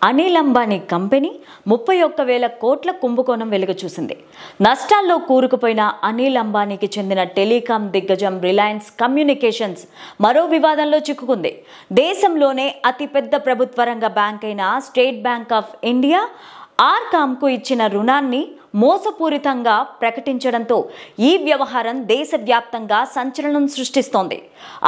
Anil Ambani company 31,000 కోట్ల కుంభకోణం వెలుగు చూసింది. నష్టాల్లో కూరుకుపోయిన అనిల్ అంబానీకి చెందిన టెలికాం దిగ్గజం రిలయన్స్ కమ్యూనికేషన్స్ మరో వివాదంలో చిక్కుకుంది. దేశంలోనే అతిపెద్ద ప్రభుత్వ రంగ బ్యాంక్ అయిన స్టేట్ బ్యాంక్ ఆఫ్ ఇండియా ఆర్కామ్కు ఇచ్చిన రుణాన్ని మోసపూరితంగా ప్రకటించడంతో ఈ వ్యవహారం దేశవ్యాప్తంగా సంచలనం సృష్టిస్తోంది.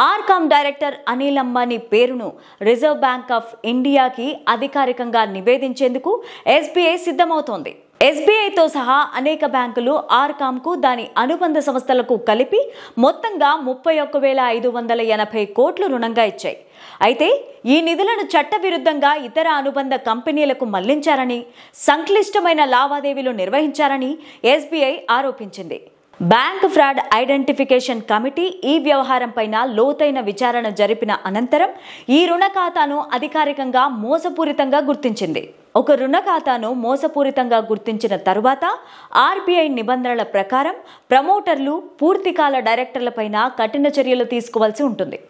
ఆర్కామ్ డైరెక్టర్ అనిల్ అంబానీ పేరును రిజర్వ్ బ్యాంక్ ఆఫ్ ఇండియాకి అధికారికంగా నివేదించేందుకు ఎస్బీఐ సిద్ధమవుతోంది. ఎస్బీఐతో సహా అనేక బ్యాంకులు ఆర్కామ్కు దాని అనుబంధ సంస్థలకు కలిపి మొత్తంగా 31,580 కోట్లు రుణంగా ఇచ్చాయి. అయితే ఈ నిధులను చట్టవిరుద్ధంగా ఇతర అనుబంధ కంపెనీలకు మళ్లించారని, సంక్లిష్టమైన లావాదేవీలు నిర్వహించారని ఎస్బీఐ ఆరోపించింది. బ్యాంక్ ఫ్రాడ్ ఐడెంటిఫికేషన్ కమిటీ ఈ వ్యవహారంపైన లోతైన విచారణ జరిపిన అనంతరం ఈ రుణ ఖాతాను అధికారికంగా మోసపూరితంగా గుర్తించింది. ఒక రుణ ఖాతాను మోసపూరితంగా గుర్తించిన తరువాత ఆర్బీఐ నిబంధనల ప్రకారం ప్రమోటర్లు, పూర్తికాల డైరెక్టర్లపైన కఠిన చర్యలు తీసుకోవాల్సి ఉంటుంది.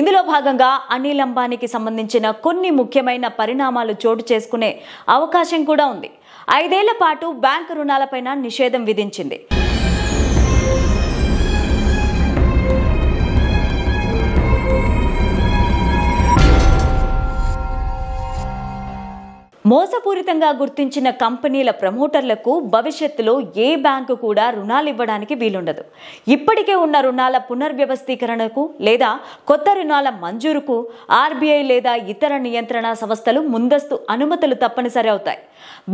ఇందులో భాగంగా అనిల్ అంబానీకి సంబంధించిన కొన్ని ముఖ్యమైన పరిణామాలు చోటు చేసుకునే అవకాశం కూడా ఉంది. 5 ఏళ్ల పాటు బ్యాంకు రుణాలపైన నిషేధం విధించింది. మోసపూరితంగా గుర్తించిన కంపెనీల ప్రమోటర్లకు భవిష్యత్తులో ఏ బ్యాంకు కూడా రుణాలు ఇవ్వడానికి వీలుండదు. ఇప్పటికే ఉన్న రుణాల పునర్వ్యవస్థీకరణకు లేదా కొత్త రుణాల మంజూరుకు ఆర్బీఐ లేదా ఇతర నియంత్రణ సంస్థలు ముందస్తు అనుమతులు తప్పనిసరి అవుతాయి.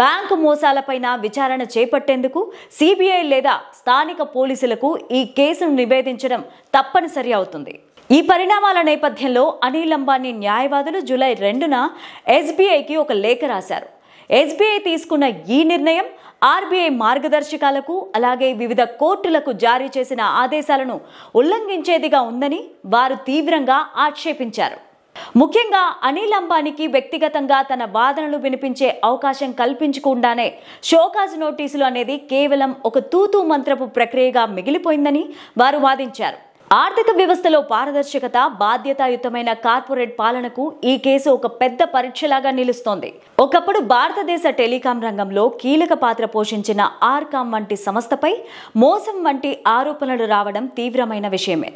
బ్యాంకు మోసాలపైన విచారణ చేపట్టేందుకు సిబిఐ లేదా స్థానిక పోలీసులకు ఈ కేసును నివేదించడం తప్పనిసరి అవుతుంది. ఈ పరిణామాల నేపథ్యంలో అనిల్ అంబానీ న్యాయవాదులు జూలై 2న ఎస్బీఐకి ఒక లేఖ రాశారు. ఎస్బీఐ తీసుకున్న ఈ నిర్ణయం ఆర్బీఐ మార్గదర్శకాలకు అలాగే వివిధ కోర్టులకు జారీ చేసిన ఆదేశాలను ఉల్లంఘించేదిగా ఉందని వారు తీవ్రంగా ఆక్షేపించారు. ముఖ్యంగా అనిల్ అంబానీకి వ్యక్తిగతంగా తన వాదనలు వినిపించే అవకాశం కల్పించకుండానే షోకాజ్ నోటీసులు అనేది కేవలం ఒక తూతూ మంత్రపు ప్రక్రియగా మిగిలిపోయిందని వారు వాదించారు. ఆర్థిక వ్యవస్థలో పారదర్శకత, బాధ్యతాయుతమైన కార్పొరేట్ పాలనకు ఈ కేసు ఒక పెద్ద పరీక్షలాగా నిలుస్తోంది. ఒకప్పుడు భారతదేశ టెలికాం రంగంలో కీలక పాత్ర పోషించిన ఆర్కామ్ వంటి సంస్థపై మోసం వంటి ఆరోపణలు రావడం తీవ్రమైన విషయమే.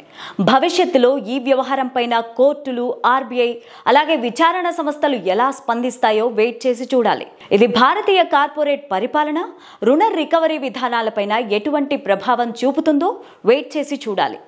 భవిష్యత్తులో ఈ వ్యవహారంపైన కోర్టులు, ఆర్బీఐ అలాగే విచారణ సంస్థలు ఎలా స్పందిస్తాయో వెయిట్ చేసి చూడాలి. ఇది భారతీయ కార్పొరేట్ పరిపాలన, రుణ రికవరీ విధానాలపైన ఎటువంటి ప్రభావం చూపుతుందో వెయిట్ చేసి చూడాలి.